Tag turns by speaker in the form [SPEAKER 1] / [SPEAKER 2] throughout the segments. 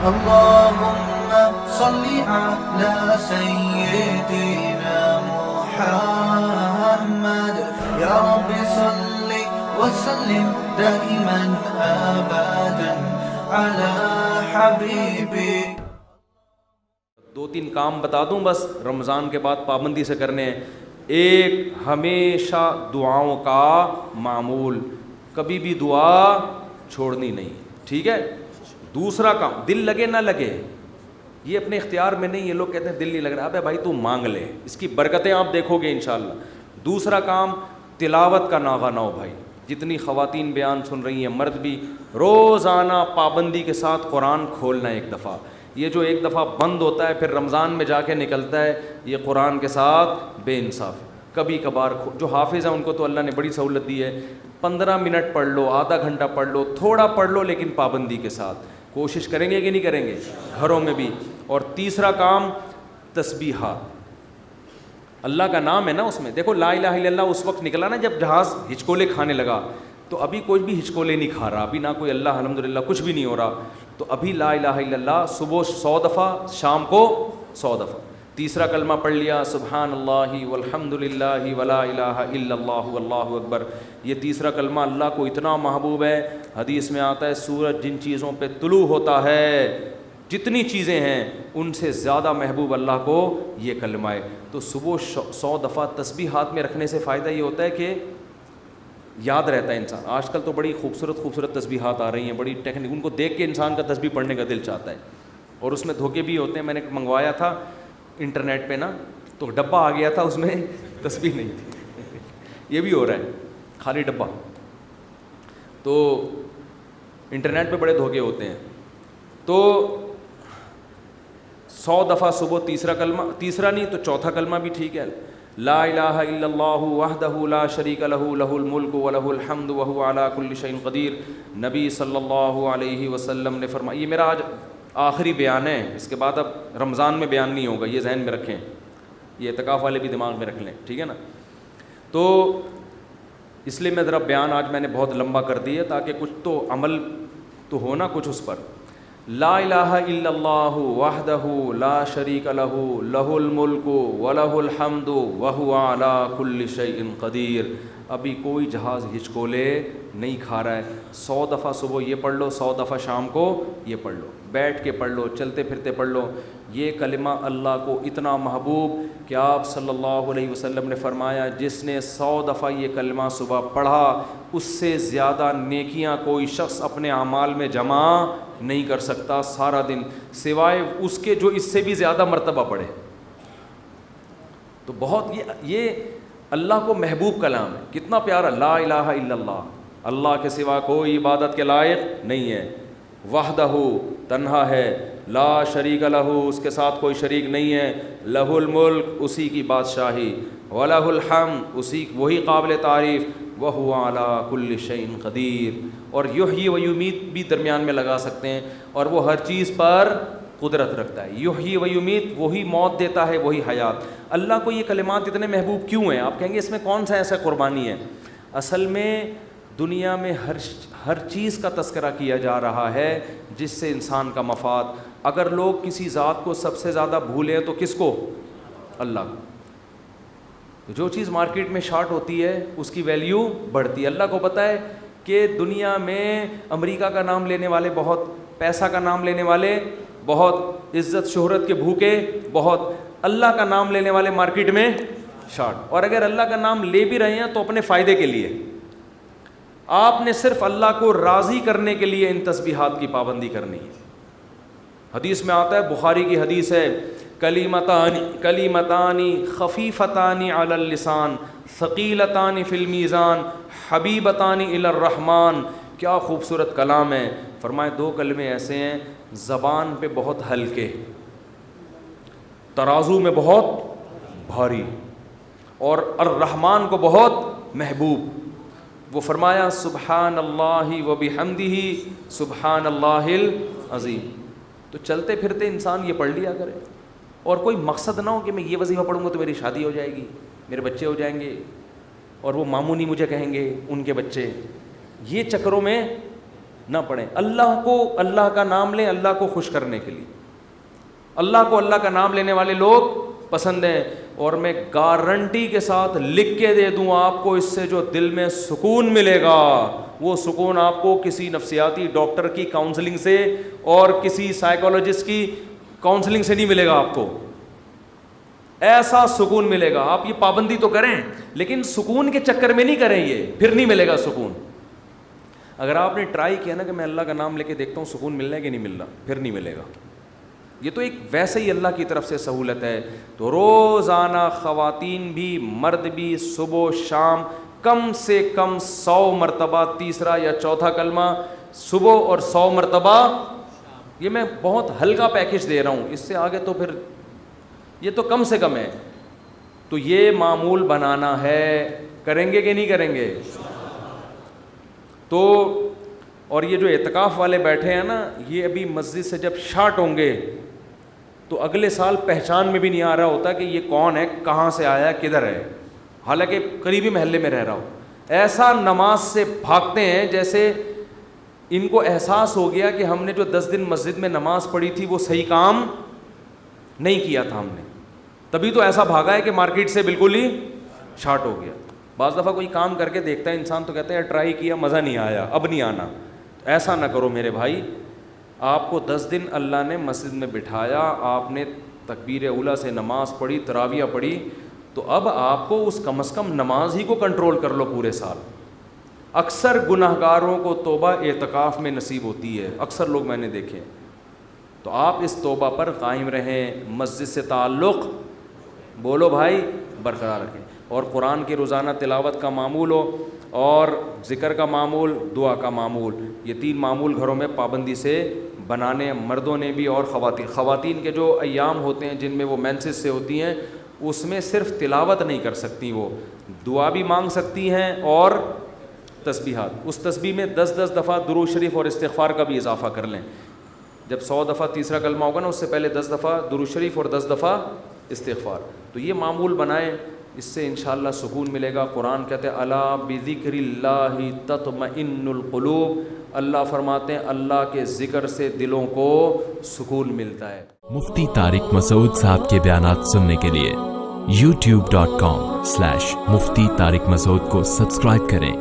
[SPEAKER 1] اللهم صل على سيدنا محمد يا رب صل وسلم دائما ابدا على حبيبي.
[SPEAKER 2] دو تین کام بتا دوں بس رمضان کے بعد پابندی سے کرنے ہیں. ایک، ہمیشہ دعاؤں کا معمول، کبھی بھی دعا چھوڑنی نہیں، ٹھیک ہے. دوسرا کام، دل لگے نہ لگے یہ اپنے اختیار میں نہیں. یہ لوگ کہتے ہیں دل نہیں لگ رہا، ابے بھائی تو مانگ لے، اس کی برکتیں آپ دیکھو گے انشاءاللہ. دوسرا کام، تلاوت کا ناغہ نہ ہو بھائی. جتنی خواتین بیان سن رہی ہیں، مرد بھی، روزانہ پابندی کے ساتھ قرآن کھولنا ہے. ایک دفعہ یہ جو ایک دفعہ بند ہوتا ہے پھر رمضان میں جا کے نکلتا ہے، یہ قرآن کے ساتھ بے انصاف. کبھی کبھار جو حافظ ہیں ان کو تو اللہ نے بڑی سہولت دی ہے، 15 منٹ پڑھ لو، آدھا گھنٹہ پڑھ لو، تھوڑا پڑھ لو لیکن پابندی کے ساتھ. کوشش کریں گے کہ نہیں کریں گے گھروں میں بھی. اور تیسرا کام، تسبیحات. اللہ کا نام ہے نا اس میں. دیکھو لا الہ الا اللہ اس وقت نکلا نا جب جہاز ہچکولے کھانے لگا، تو ابھی کوئی بھی ہچکولے نہیں کھا رہا، ابھی نہ کوئی اللہ الحمدللہ کچھ بھی نہیں ہو رہا. تو ابھی لا الہ الا اللہ صبح 100 دفعہ، شام کو 100 دفعہ. تیسرا کلمہ پڑھ لیا سبحان اللہ والحمد للہ ولا الہ الا اللہ واللہ اکبر. یہ تیسرا کلمہ اللہ کو اتنا محبوب ہے، حدیث میں آتا ہے سورج جن چیزوں پہ طلوع ہوتا ہے، جتنی چیزیں ہیں ان سے زیادہ محبوب اللہ کو یہ کلمہ ہے. تو صبح 100 دفعہ تسبیحات میں رکھنے سے فائدہ یہ ہوتا ہے کہ یاد رہتا ہے انسان. آج کل تو بڑی خوبصورت تسبیحات آ رہی ہیں، بڑی ٹیکنیک، ان کو دیکھ کے انسان کا تسبیح پڑھنے کا دل چاہتا ہے. اور اس میں دھوکے بھی ہوتے ہیں. میں نے منگوایا تھا انٹرنیٹ پہ نا، تو ڈبہ آ گیا تھا اس میں تسبیح نہیں تھی. یہ بھی ہو رہا ہے، خالی ڈبہ. تو انٹرنیٹ پہ بڑے دھوکے ہوتے ہیں. تو 100 دفعہ صبح تیسرا کلمہ، تیسرا نہیں تو چوتھا کلمہ بھی ٹھیک ہے، لا الہ الا اللہ وحدہ لا شریک لہ لہ الملک ولہ الحمد وہو علی کل شیء قدیر. نبی صلی اللہ علیہ وسلم نے فرمایا، یہ میرا آج آخری بیان ہے، اس کے بعد اب رمضان میں بیان نہیں ہوگا، یہ ذہن میں رکھیں، یہ اعتکاف والے بھی دماغ میں رکھ لیں، ٹھیک ہے نا. تو اس لیے میں ذرا بیان آج میں نے بہت لمبا کر دیا تاکہ کچھ تو عمل تو ہونا کچھ اس پر. لا الہ الا اللہ وحدہ لا شریک لہ لہ الملک ولہ الحمد وہو علی کل شیء قدیر. ابھی کوئی جہاز ہچکولے نہیں کھا رہا ہے. 100 دفعہ صبح یہ پڑھ لو، 100 دفعہ شام کو یہ پڑھ لو، بیٹھ کے پڑھ لو، چلتے پھرتے پڑھ لو. یہ کلمہ اللہ کو اتنا محبوب کہ آپ صلی اللہ علیہ وسلم نے فرمایا جس نے 100 دفعہ یہ کلمہ صبح پڑھا اس سے زیادہ نیکیاں کوئی شخص اپنے اعمال میں جمع نہیں کر سکتا سارا دن، سوائے اس کے جو اس سے بھی زیادہ مرتبہ پڑھے. تو بہت یہ اللہ کو محبوب کلام ہے. کتنا پیارا، لا الہ الا اللہ، اللہ کے سوا کوئی عبادت کے لائق نہیں ہے. وحدہ، تنہا ہے، لا شریک لہ، اس کے ساتھ کوئی شریک نہیں ہے، لہ الملک، اسی کی بادشاہی، ولہ الحمد، وہی قابل تعریف، وہو علی کل شیء قدیر. اور یحیی و یمیت بھی درمیان میں لگا سکتے ہیں، اور وہ ہر چیز پر قدرت رکھتا ہے. یحیی و یمیت، وہی موت دیتا ہے، وہی حیات. اللہ کو یہ کلمات اتنے محبوب کیوں ہیں؟ آپ کہیں گے اس میں کون سا ایسا قربانی ہے؟ اصل میں دنیا میں ہر چیز کا تذکرہ کیا جا رہا ہے جس سے انسان کا مفاد. اگر لوگ کسی ذات کو سب سے زیادہ بھولیں تو کس کو؟ اللہ کو. جو چیز مارکیٹ میں شارٹ ہوتی ہے اس کی ویلیو بڑھتی ہے. اللہ کو پتہ ہے کہ دنیا میں امریکہ کا نام لینے والے بہت، پیسہ کا نام لینے والے بہت، عزت شہرت کے بھوکے بہت، اللہ کا نام لینے والے مارکیٹ میں شارٹ. اور اگر اللہ کا نام لے بھی رہے ہیں تو اپنے فائدے کے لیے. آپ نے صرف اللہ کو راضی کرنے کے لیے ان تسبیحات کی پابندی کرنی ہے. حدیث میں آتا ہے، بخاری کی حدیث ہے، کلیمتان خفیفتان علی اللسان ثقیلتان فی المیزان حبیبتان الی الرحمن. کیا خوبصورت کلام ہے. فرمائے دو کلمے ایسے ہیں زبان پہ بہت ہلکے، ترازو میں بہت بھاری، اور الرحمن کو بہت محبوب. وہ فرمایا سبحان اللہ و بحمدہ سبحان اللہ العظیم. تو چلتے پھرتے انسان یہ پڑھ لیا کرے، اور کوئی مقصد نہ ہو کہ میں یہ وظیفہ پڑھوں گا تو میری شادی ہو جائے گی، میرے بچے ہو جائیں گے، اور وہ ماموں نہیں مجھے کہیں گے ان کے بچے. یہ چکروں میں نہ پڑھیں. اللہ کو اللہ کا نام لیں اللہ کو خوش کرنے کے لیے. اللہ کو اللہ کا نام لینے والے لوگ پسند ہیں. اور میں گارنٹی کے ساتھ لکھ کے دے دوں آپ کو, اس سے جو دل میں سکون ملے گا وہ سکون آپ کو کسی نفسیاتی ڈاکٹر کی کاؤنسلنگ سے اور کسی سائیکالوجسٹ کی کاؤنسلنگ سے نہیں ملے گا. آپ کو ایسا سکون ملے گا. آپ یہ پابندی تو کریں لیکن سکون کے چکر میں نہیں کریں, یہ پھر نہیں ملے گا سکون. اگر آپ نے ٹرائی کیا نا کہ میں اللہ کا نام لے کے دیکھتا ہوں سکون ملنا ہے کہ نہیں ملنا, پھر نہیں ملے گا. یہ تو ایک ویسے ہی اللہ کی طرف سے سہولت ہے. تو روزانہ خواتین بھی مرد بھی صبح و شام کم سے کم 100 مرتبہ تیسرا یا چوتھا کلمہ صبح اور 100 مرتبہ. یہ میں بہت ہلکا پیکج دے رہا ہوں, اس سے آگے تو پھر یہ تو کم سے کم ہے. تو یہ معمول بنانا ہے, کریں گے کہ نہیں کریں گے؟ تو اور یہ جو اعتکاف والے بیٹھے ہیں نا, یہ ابھی مسجد سے جب شارٹ ہوں گے تو اگلے سال پہچان میں بھی نہیں آ رہا ہوتا کہ یہ کون ہے, کہاں سے آیا, کدھر ہے, حالانکہ قریبی محلے میں رہ رہا ہو. ایسا نماز سے بھاگتے ہیں جیسے ان کو احساس ہو گیا کہ ہم نے جو 10 دن مسجد میں نماز پڑھی تھی وہ صحیح کام نہیں کیا تھا ہم نے, تبھی تو ایسا بھاگا ہے کہ مارکیٹ سے بالکل ہی شارٹ ہو گیا. بعض دفعہ کوئی کام کر کے دیکھتا ہے انسان تو کہتا ہے ٹرائی کیا مزہ نہیں آیا, اب نہیں آنا. ایسا نہ کرو میرے بھائی. آپ کو 10 دن اللہ نے مسجد میں بٹھایا, آپ نے تکبیر اولیٰ سے نماز پڑھی, تراویح پڑھی, تو اب آپ کو اس کم از کم نماز ہی کو کنٹرول کر لو پورے سال. اکثر گناہ گاروں کو توبہ اعتکاف میں نصیب ہوتی ہے, اکثر لوگ میں نے دیکھے. تو آپ اس توبہ پر قائم رہیں, مسجد سے تعلق بولو بھائی برقرار رکھیں, اور قرآن کی روزانہ تلاوت کا معمول ہو, اور ذکر کا معمول, دعا کا معمول. یہ 3 معمول گھروں میں پابندی سے بنانے, مردوں نے بھی اور خواتین کے جو ایام ہوتے ہیں جن میں وہ مینسز سے ہوتی ہیں, اس میں صرف تلاوت نہیں کر سکتی, وہ دعا بھی مانگ سکتی ہیں اور تسبیحات. اس تسبیح میں 10 دفعہ درود شریف اور استغفار کا بھی اضافہ کر لیں. جب 100 دفعہ تیسرا کلمہ ہوگا نا, اس سے پہلے 10 دفعہ درود شریف اور 10 دفعہ استغفار. تو یہ معمول بنائیں, اس سے انشاءاللہ سکون ملے گا. قرآن کہتے ہیں الا بذکر اللہ تطمئن القلوب, اللہ فرماتے ہیں اللہ کے ذکر سے دلوں کو سکون ملتا ہے.
[SPEAKER 3] مفتی طارق مسعود صاحب کے بیانات سننے کے لیے youtube.com/مفتی طارق مسعود کو سبسکرائب کریں,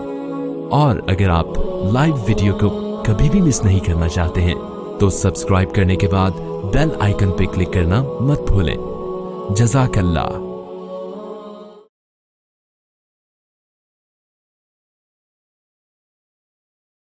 [SPEAKER 3] اور اگر آپ لائیو ویڈیو کو کبھی بھی مس نہیں کرنا چاہتے ہیں تو سبسکرائب کرنے کے بعد بیل آئیکن پہ کلک کرنا مت بھولیں. جزاک اللہ.